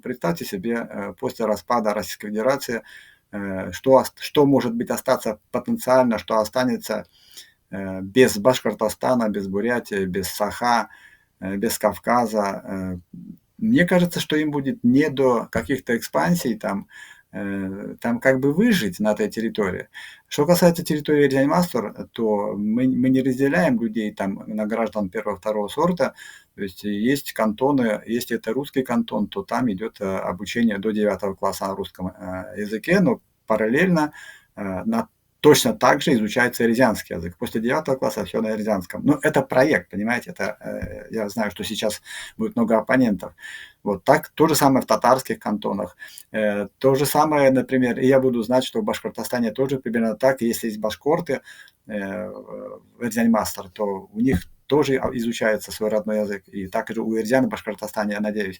Представьте себе, после распада Российской Федерации, что может быть остаться потенциально, что останется без Башкортостана, без Бурятии, без Саха, без Кавказа. Мне кажется, что им будет не до каких-то экспансий там как бы выжить на этой территории. Что касается территории Рязань-Мастор, то мы не разделяем людей там на граждан первого-второго сорта. То есть кантоны, если это русский кантон, то там идет обучение до 9 класса на русском языке, но параллельно точно так же изучается рязанский язык. После 9 класса все на рязанском. Но это проект, понимаете? Я знаю, что сейчас будет много оппонентов. Вот так, то же самое в татарских кантонах. То же самое, например, и я буду знать, что в Башкортостане тоже примерно так. Если есть башкорты в Рязань-Мастер, то у них тоже изучается свой родной язык. И так же у рязан в Башкортостане, я надеюсь.